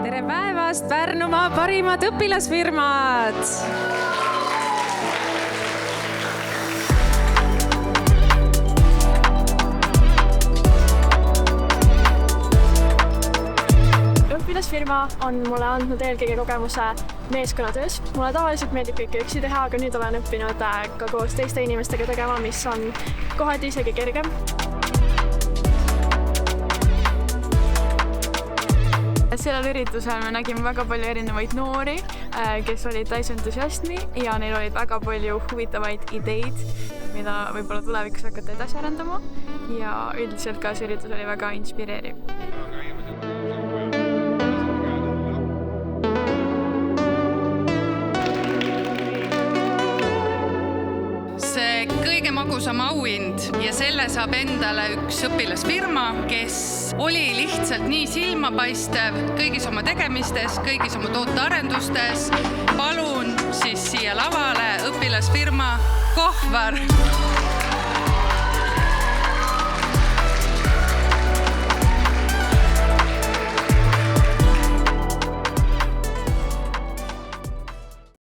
Tere päevast, Pärnumaa parimad õpilasfirmad! Õpilasfirma on mulle andnud eelkõige kogemuse meeskonnatöös. Mulle tavaliselt meeldib kõike üksi teha, aga nüüd olen õppinud ka koos teiste inimestega tegema, mis on kohati isegi kergem. Sellel üritusel me nägime väga palju erinevaid noori, kes olid täis entusiasmi ja neil olid väga palju huvitavaid ideid, mida võib-olla tulevikus hakata edasi arendama ja üldiselt ka see üritus oli väga inspireeriv. See kõige magusam auhind ja selle saab endale üks õpilasfirma, kes oli lihtsalt nii silmapaistev kõigis oma tegemistes, kõigis oma tootearendustes. Palun siis siia lavale õpilasfirma Kohvar.